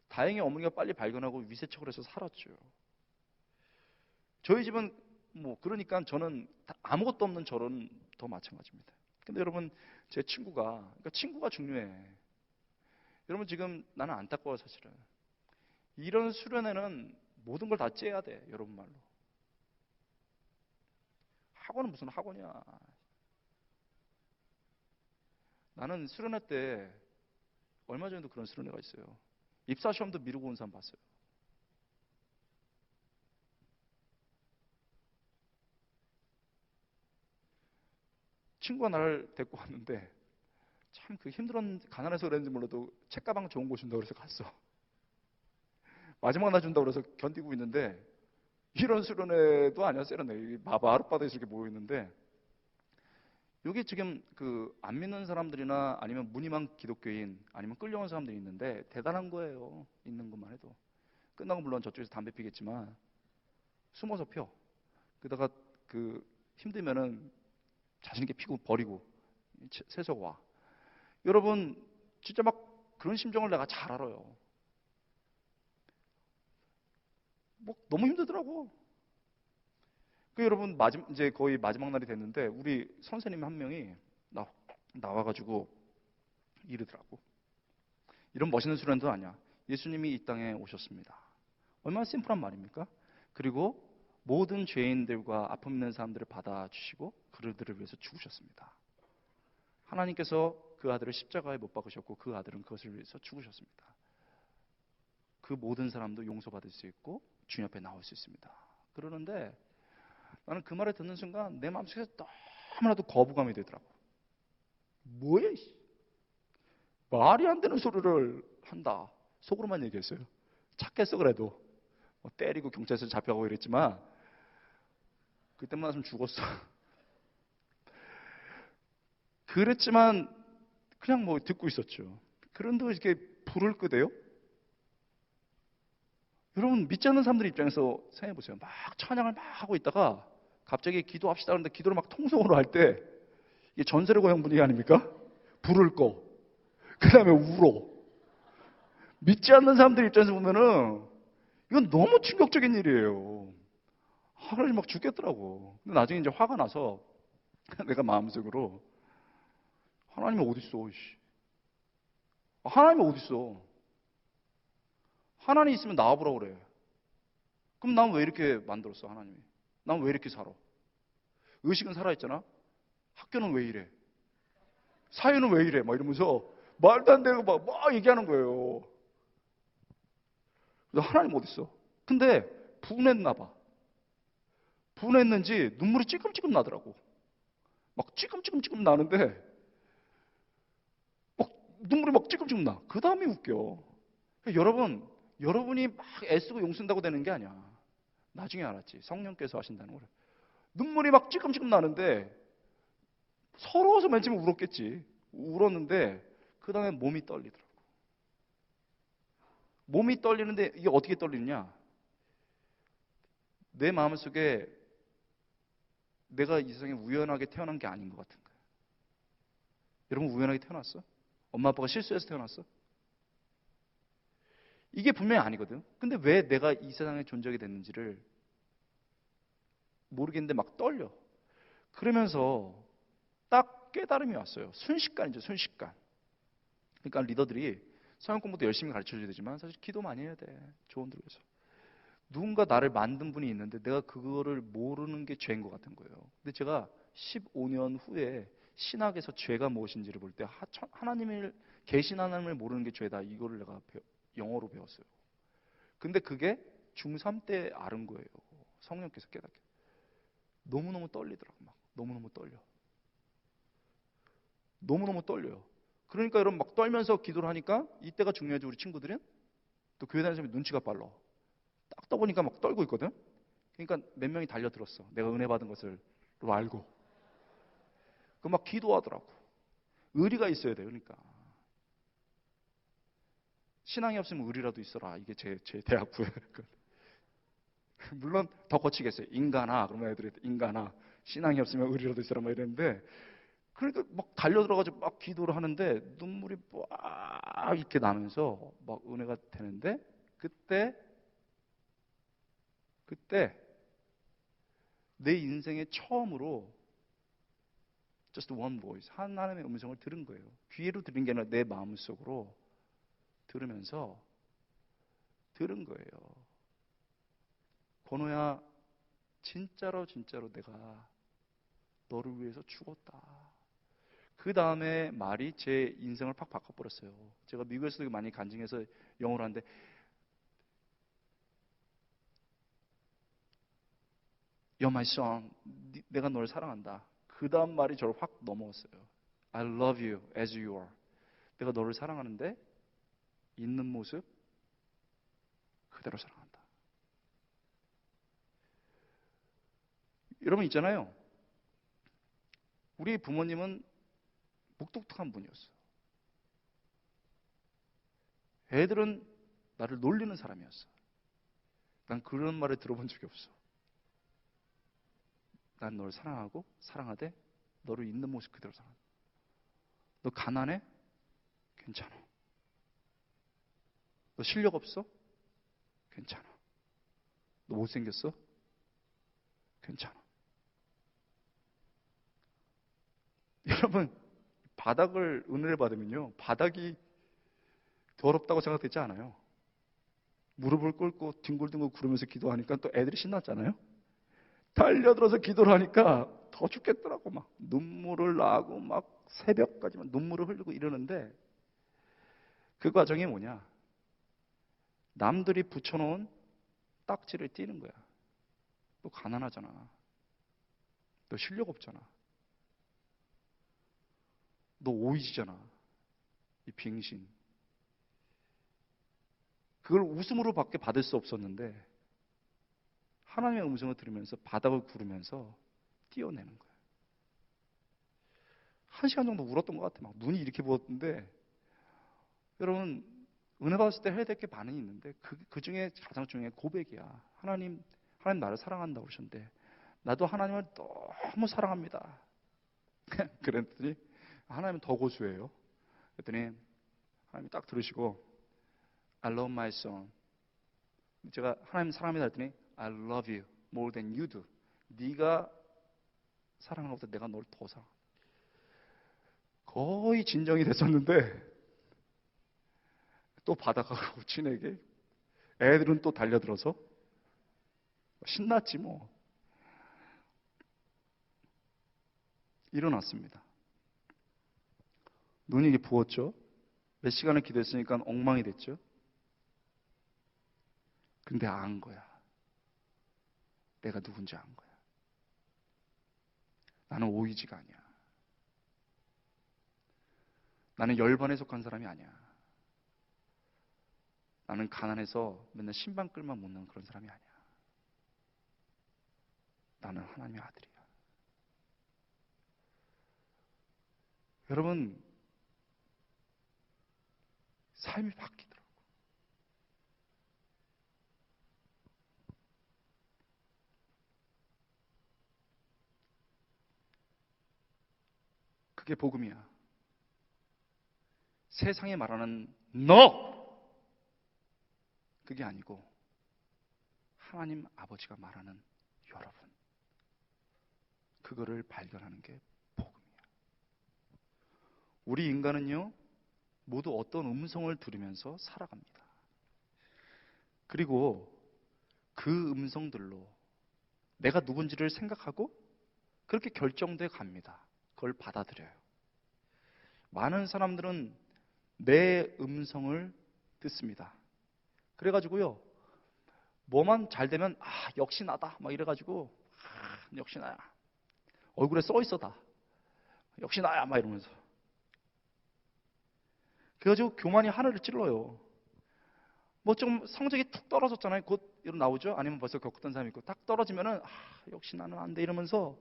다행히 어머니가 빨리 발견하고 위세척을 해서 살았죠. 저희 집은 그러니까 저는 아무것도 없는 저는 더 마찬가지입니다. 근데 여러분, 제 친구가 중요해. 여러분, 지금 나는 안타까워 사실은. 이런 수련회는 모든 걸 다 째야 돼. 여러분 말로. 학원은 무슨 학원이야. 나는 수련회 때 얼마 전에도 그런 수련회가 있어요. 입사시험도 미루고 온 사람 봤어요. 친구가 나를 데리고 왔는데 참 그 힘들었는지 가난해서 그랬는지 몰라도 책가방 좋은 곳 준다고 그래서 갔어. 마지막 날 준다고 그래서 견디고 있는데 이런 수련회도 아니야. 세련회 하룻바닥에서 이렇게 모여 있는데 여기 지금 그 안 믿는 사람들이나 아니면 무늬만 기독교인 아니면 끌려온 사람들이 있는데 대단한 거예요. 있는 것만 해도. 끝나고 물론 저쪽에서 담배 피겠지만 숨어서 펴. 그러다가 그 힘들면은 자신 있게 피고 버리고 세석 와. 여러분, 진짜 막 그런 심정을 내가 잘 알아요. 너무 힘들더라고. 여러분, 이제 거의 마지막 날이 됐는데 우리 선생님 한 명이 나와가지고 이러더라고. 이런 멋있는 수련도 아니야. 예수님이 이 땅에 오셨습니다. 얼마나 심플한 말입니까? 그리고 모든 죄인들과 아픔 있는 사람들을 받아주시고 그들을 위해서 죽으셨습니다. 하나님께서 그 아들을 십자가에 못 박으셨고 그 아들은 그것을 위해서 죽으셨습니다. 그 모든 사람도 용서받을 수 있고 주님 앞에 나올 수 있습니다. 그러는데 나는 그 말을 듣는 순간 내 마음속에서 너무나도 거부감이 되더라고. 뭐야? 말이 안 되는 소리를 한다. 속으로만 얘기했어요. 착했어 그래도. 때리고 경찰서 잡혀가고 이랬지만 그때만 왔으면 죽었어. 그랬지만 그냥 듣고 있었죠. 그런데 이렇게 불을 끄대요? 여러분, 믿지 않는 사람들 입장에서 생각해 보세요. 막 찬양을 막 하고 있다가 갑자기 기도합시다 그러는데 기도를 막 통성으로 할 때 이게 전세를 고용 분위기 아닙니까? 불을 꺼. 그 다음에 울어. 믿지 않는 사람들 입장에서 보면은 이건 너무 충격적인 일이에요. 하나님 막 죽겠더라고. 근데 나중에 이제 화가 나서 내가 마음속으로 하나님이 어딨어? 하나님이 어딨어? 하나님 있으면 나와보라고 그래. 그럼 난 왜 이렇게 만들었어, 하나님이? 난 왜 이렇게 살아? 의식은 살아있잖아? 학교는 왜 이래? 사회는 왜 이래? 막 이러면서 말도 안 되고 막 얘기하는 거예요. 그래서 하나님 어딨어? 근데 분했나 봐. 분했는지 눈물이 찔끔찔끔 나더라고. 막 찔끔찔끔 나는데 눈물이 막 찔끔찔끔 나. 그 다음에 웃겨. 여러분이 막 애쓰고 용쓴다고 되는 게 아니야. 나중에 알았지. 성령께서 하신다는 거를. 눈물이 막 찔끔찔끔 나는데 서러워서 맨 처음에 울었겠지. 울었는데 그 다음에 몸이 떨리더라고. 몸이 떨리는데 이게 어떻게 떨리느냐? 내 마음속에 내가 이 세상에 우연하게 태어난 게 아닌 것 같은 거야. 여러분, 우연하게 태어났어? 엄마 아빠가 실수해서 태어났어? 이게 분명히 아니거든. 근데 왜 내가 이 세상에 존재하게 됐는지를 모르겠는데 막 떨려. 그러면서 딱 깨달음이 왔어요. 순식간이죠, 순식간. 그러니까 리더들이 성경 공부도 열심히 가르쳐줘야 되지만 사실 기도 많이 해야 돼. 조언 들어서. 누군가 나를 만든 분이 있는데 내가 그거를 모르는 게 죄인 것 같은 거예요. 근데 제가 15년 후에 신학에서 죄가 무엇인지를 볼 때 하나님을 계신 하나님을 모르는 게 죄다. 이거를 내가 영어로 배웠어요. 근데 그게 중3 때 알은 거예요. 성령께서 깨닫게. 너무너무 떨리더라고. 막 너무너무 떨려. 너무너무 떨려요. 그러니까 여러분 막 떨면서 기도를 하니까 이때가 중요하죠. 우리 친구들은 또 교회 다니는 사람이 눈치가 빨라. 딱 떠보니까 막 떨고 있거든. 그러니까 몇 명이 달려들었어. 내가 은혜 받은 것을 알고. 그 막 기도하더라고. 의리가 있어야 돼. 그러니까 신앙이 없으면 의리라도 있어라. 이게 제 대학부에. 물론 더 거치겠어요. 인간아. 그러면 애들이 인간아. 신앙이 없으면 의리라도 있어라. 막 이랬는데 그러니까 막 달려들어가지고 막 기도를 하는데 눈물이 빡 이렇게 나면서 막 은혜가 되는데 그때 내 인생에 처음으로 just one voice 하나님의 음성을 들은 거예요. 귀로 들은 게 아니라 내 마음속으로 들으면서 들은 거예요. 권호야, 진짜로 내가 너를 위해서 죽었다. 그 다음에 말이 제 인생을 팍 바꿔버렸어요. 제가 미국에서도 많이 간증해서 영어로 하는데 You're my son. 내가 널 사랑한다. 그 다음 말이 저를 확 넘어갔어요. I love you as you are. 내가 너를 사랑하는데 있는 모습 그대로 사랑한다. 여러분 있잖아요. 우리 부모님은 묵뚝뚝한 분이었어요. 애들은 나를 놀리는 사람이었어. 난 그런 말을 들어본 적이 없어. 난 너를 사랑하고 사랑하되 너를 있는 모습 그대로 사랑한다. 너 가난해? 괜찮아. 너 실력 없어? 괜찮아. 너 못생겼어? 괜찮아. 여러분 바닥을 은혜를 받으면요 바닥이 더럽다고 생각되지 않아요. 무릎을 꿇고 뒹굴뒹굴 구르면서 기도하니까 또 애들이 신났잖아요. 달려들어서 기도를 하니까 더 죽겠더라고. 막 눈물을 나고 막 새벽까지만 눈물을 흘리고 이러는데 그 과정이 뭐냐? 남들이 붙여놓은 딱지를 띄는 거야. 너 가난하잖아. 너 실력 없잖아. 너 오이지잖아. 이 빙신. 그걸 웃음으로 밖에 받을 수 없었는데 하나님의 음성을 들으면서 바닥을 구르면서 띄어내는 거야. 1시간 정도 울었던 것 같아. 막 눈이 이렇게 부었는데 여러분 은혜 받았을 때 해야 될 게 많이 있는데 그 중에 가장 중요한 고백이야. 하나님 나를 사랑한다고 그러셨는데 나도 하나님을 너무 사랑합니다. 그랬더니 하나님은 더 고수해요. 그랬더니 하나님이 딱 들으시고 I love my son. 제가 하나님 사랑합니다 했더니 I love you more than you do. 네가 사랑하는 것보다 내가 널 더 사랑한다. 거의 진정이 됐었는데 또 받아가고 친에게 애들은 또 달려들어서 신났지 뭐. 일어났습니다. 눈이 이게 부었죠. 몇 시간을 기도했으니까 엉망이 됐죠. 근데 안 거야. 내가 누군지 안 거야. 나는 오이지가 아니야. 나는 열반에 속한 사람이 아니야. 나는 가난해서 맨날 신방끌만 묻는 그런 사람이 아니야. 나는 하나님의 아들이야. 여러분 삶이 바뀌더라고. 그게 복음이야. 세상에 말하는 너 그게 아니고 하나님 아버지가 말하는 여러분, 그거를 발견하는 게 복음이야. 우리 인간은요, 모두 어떤 음성을 들으면서 살아갑니다. 그리고 그 음성들로 내가 누군지를 생각하고 그렇게 결정돼 갑니다. 그걸 받아들여요. 많은 사람들은 내 음성을 듣습니다. 그래가지고요, 뭐만 잘 되면 역시 나다 막 이래가지고 역시 나야, 얼굴에 써 있어 다 역시 나야 막 이러면서, 그래가지고 교만이 하늘을 찔러요. 뭐 좀 성적이 툭 떨어졌잖아요. 곧 이런 나오죠. 아니면 벌써 겪었던 사람이 있고, 딱 떨어지면은 역시 나는 안 돼 이러면서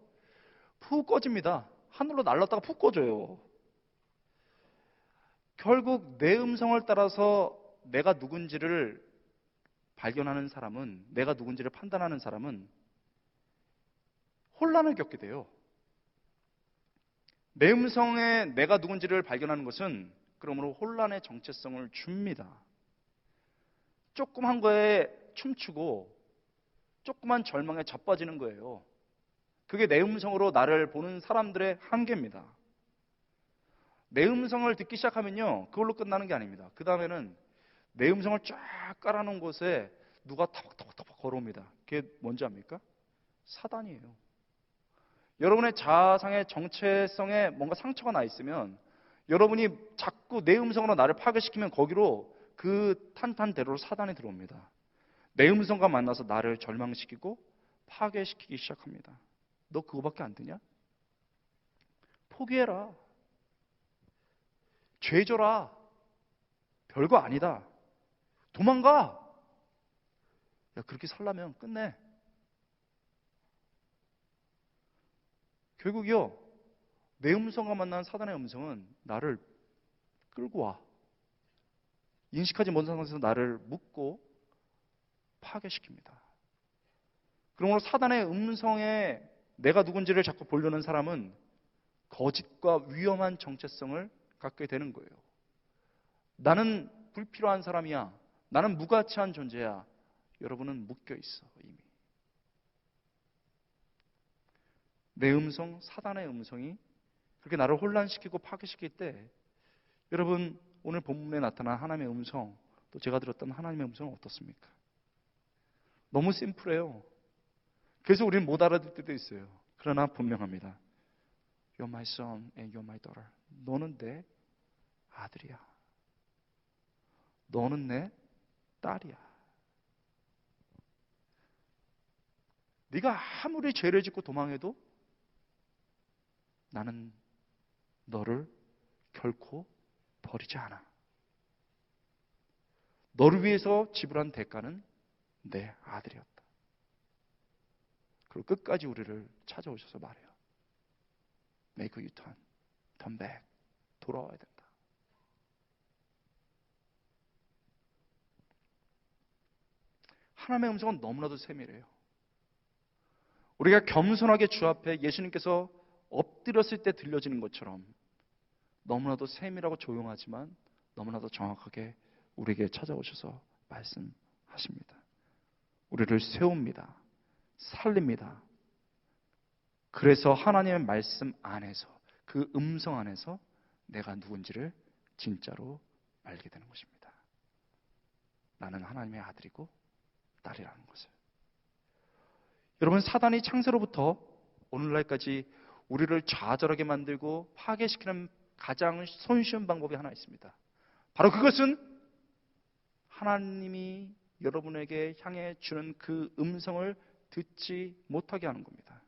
푹 꺼집니다. 하늘로 날랐다가 푹 꺼져요. 결국 내 음성을 따라서 내가 누군지를 발견하는 사람은, 내가 누군지를 판단하는 사람은 혼란을 겪게 돼요. 내 음성에 내가 누군지를 발견하는 것은 그러므로 혼란의 정체성을 줍니다. 조그만 거에 춤추고 조그만 절망에 자빠지는 거예요. 그게 내 음성으로 나를 보는 사람들의 한계입니다. 내 음성을 듣기 시작하면요, 그걸로 끝나는 게 아닙니다. 그 다음에는 내 음성을 쫙 깔아놓은 곳에 누가 타박타박 걸어옵니다. 그게 뭔지 압니까? 사단이에요. 여러분의 자아상의 정체성에 뭔가 상처가 나 있으면 여러분이 자꾸 내 음성으로 나를 파괴시키면 거기로 그 탄탄대로로 사단이 들어옵니다. 내 음성과 만나서 나를 절망시키고 파괴시키기 시작합니다. 너 그거밖에 안 되냐? 포기해라. 죄 져라. 별거 아니다. 도망가. 야, 그렇게 살려면 끝내. 결국이요, 내 음성과 만난 사단의 음성은 나를 끌고 와. 인식하지 못한 상태에서 나를 묶고 파괴시킵니다. 그러므로 사단의 음성에 내가 누군지를 자꾸 보려는 사람은 거짓과 위험한 정체성을 갖게 되는 거예요. 나는 불필요한 사람이야. 나는 무가치한 존재야. 여러분은 묶여 있어, 이미. 내 음성, 사단의 음성이 그렇게 나를 혼란시키고 파괴시킬 때, 여러분, 오늘 본문에 나타난 하나님의 음성, 또 제가 들었던 하나님의 음성은 어떻습니까? 너무 심플해요. 그래서 우리는 못 알아듣을 때도 있어요. 그러나 분명합니다. You're my son and you're my daughter. 너는 내 아들이야. 너는 내 딸이야. 네가 아무리 죄를 짓고 도망해도 나는 너를 결코 버리지 않아. 너를 위해서 지불한 대가는 내 아들이었다. 그리고 끝까지 우리를 찾아오셔서 말해요. Make a U-turn. Turn back. 돌아와야 된다. 하나님의 음성은 너무나도 세밀해요. 우리가 겸손하게 주 앞에 예수님께서 엎드렸을 때 들려지는 것처럼 너무나도 세밀하고 조용하지만 너무나도 정확하게 우리에게 찾아오셔서 말씀하십니다. 우리를 세웁니다. 살립니다. 그래서 하나님의 말씀 안에서, 그 음성 안에서 내가 누군지를 진짜로 알게 되는 것입니다. 나는 하나님의 아들이고 딸이라는 것을. 여러분, 사단이 창세로부터 오늘날까지 우리를 좌절하게 만들고 파괴시키는 가장 손쉬운 방법이 하나 있습니다. 바로 그것은 하나님이 여러분에게 향해 주는 그 음성을 듣지 못하게 하는 겁니다.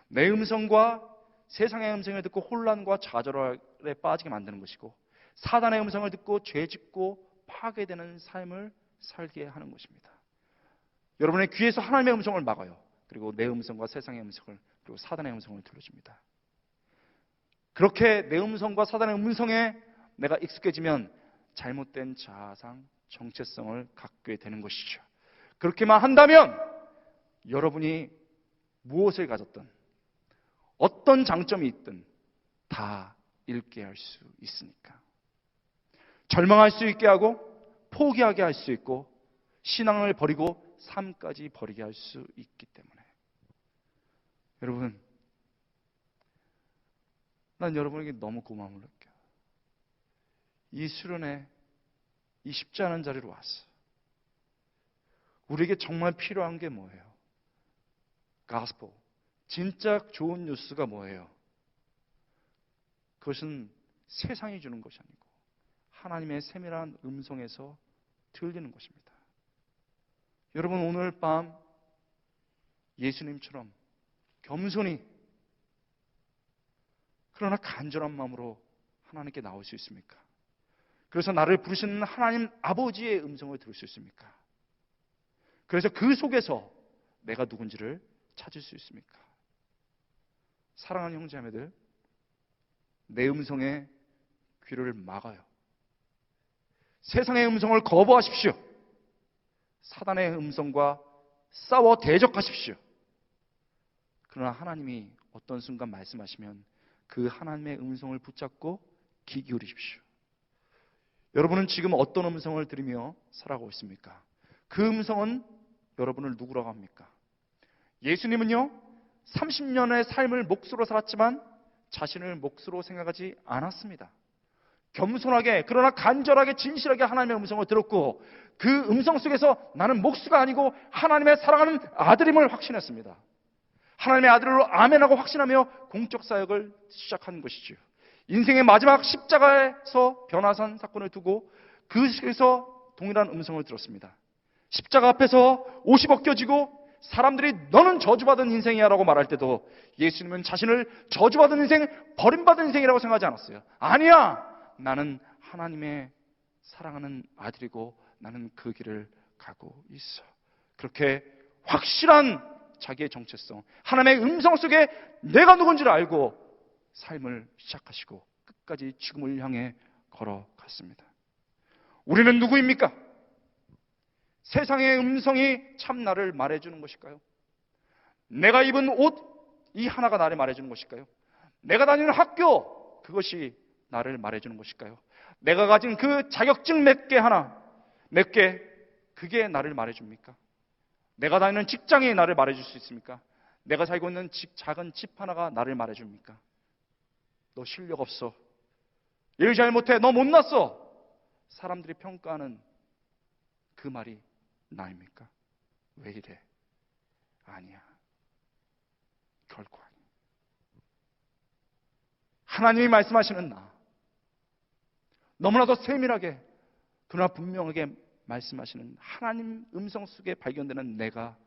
내 음성과 세상의 음성을 듣고 혼란과 좌절에 빠지게 만드는 것이고, 사단의 음성을 듣고 죄짓고 파괴되는 삶을 살게 하는 것입니다. 여러분의 귀에서 하나님의 음성을 막아요. 그리고 내 음성과 세상의 음성을, 그리고 사단의 음성을 들려줍니다. 그렇게 내 음성과 사단의 음성에 내가 익숙해지면 잘못된 자아상, 정체성을 갖게 되는 것이죠. 그렇게만 한다면 여러분이 무엇을 가졌든 어떤 장점이 있든 다 잃게 할 수 있으니까. 절망할 수 있게 하고 포기하게 할 수 있고 신앙을 버리고 삶까지 버리게 할 수 있기 때문에. 여러분, 난 여러분에게 너무 고마움을 느껴요. 이 수련회, 이 쉽지 않은 자리로 왔어. 우리에게 정말 필요한 게 뭐예요? 가스포, 진짜 좋은 뉴스가 뭐예요? 그것은 세상이 주는 것이 아니고 하나님의 세밀한 음성에서 들리는 것입니다. 여러분, 오늘 밤 예수님처럼 겸손히 그러나 간절한 마음으로 하나님께 나올 수 있습니까? 그래서 나를 부르시는 하나님 아버지의 음성을 들을 수 있습니까? 그래서 그 속에서 내가 누군지를 찾을 수 있습니까? 사랑하는 형제자매들, 내 음성에 귀를 막아요. 세상의 음성을 거부하십시오. 사단의 음성과 싸워 대적하십시오. 그러나 하나님이 어떤 순간 말씀하시면 그 하나님의 음성을 붙잡고 귀 기울이십시오. 여러분은 지금 어떤 음성을 들으며 살아가고 있습니까? 그 음성은 여러분을 누구라고 합니까? 예수님은요, 30년의 삶을 몫으로 살았지만 자신을 몫으로 생각하지 않았습니다. 겸손하게, 그러나 간절하게, 진실하게 하나님의 음성을 들었고, 그 음성 속에서 나는 목수가 아니고 하나님의 사랑하는 아들임을 확신했습니다. 하나님의 아들로 아멘하고 확신하며 공적 사역을 시작한 것이죠. 인생의 마지막 십자가에서 변화산 사건을 두고 그 속에서 동일한 음성을 들었습니다. 십자가 앞에서 옷이 벗겨지고 사람들이 너는 저주받은 인생이야 라고 말할 때도 예수님은 자신을 저주받은 인생, 버림받은 인생이라고 생각하지 않았어요. 아니야! 나는 하나님의 사랑하는 아들이고 나는 그 길을 가고 있어. 그렇게 확실한 자기의 정체성, 하나님의 음성 속에 내가 누군지를 알고 삶을 시작하시고 끝까지 죽음을 향해 걸어갔습니다. 우리는 누구입니까? 세상의 음성이 참 나를 말해주는 것일까요? 내가 입은 옷 이 하나가 나를 말해주는 것일까요? 내가 다니는 학교 그것이 나를 말해주는 것일까요? 내가 가진 그 자격증 몇 개 그게 나를 말해줍니까? 내가 다니는 직장이 나를 말해줄 수 있습니까? 내가 살고 있는 작은 집 하나가 나를 말해줍니까? 너 실력 없어, 일 잘 못해, 너 못났어, 사람들이 평가하는 그 말이 나입니까? 왜 이래? 아니야, 결코 아니야. 하나님이 말씀하시는 나, 너무나도 세밀하게 그러나 분명하게 말씀하시는 하나님 음성 속에 발견되는 내가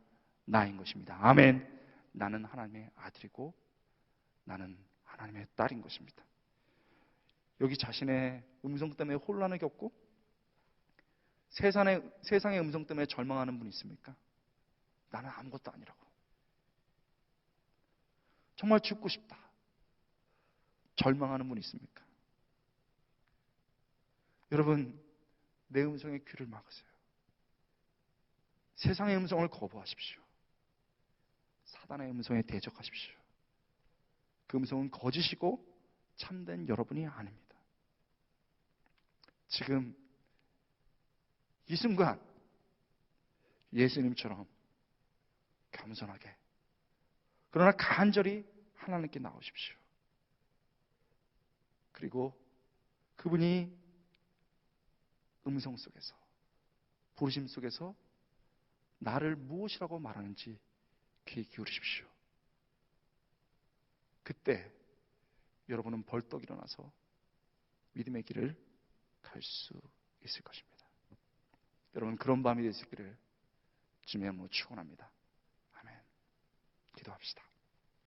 나인 것입니다. 아멘. 나는 하나님의 아들이고 나는 하나님의 딸인 것입니다. 여기 자신의 음성 때문에 혼란을 겪고 세상의 음성 때문에 절망하는 분이 있습니까? 나는 아무것도 아니라고, 정말 죽고 싶다, 절망하는 분이 있습니까? 여러분, 내 음성에 귀를 막으세요. 세상의 음성을 거부하십시오. 사단의 음성에 대적하십시오. 그 음성은 거짓이고 참된 여러분이 아닙니다. 지금 이 순간 예수님처럼 겸손하게 그러나 간절히 하나님께 나오십시오. 그리고 그분이 음성 속에서, 부르심 속에서 나를 무엇이라고 말하는지 귀 기울이십시오. 그때 여러분은 벌떡 일어나서 믿음의 길을 갈 수 있을 것입니다. 여러분, 그런 밤이 되시기를 주님의 이름으로 축원합니다. 아멘. 기도합시다.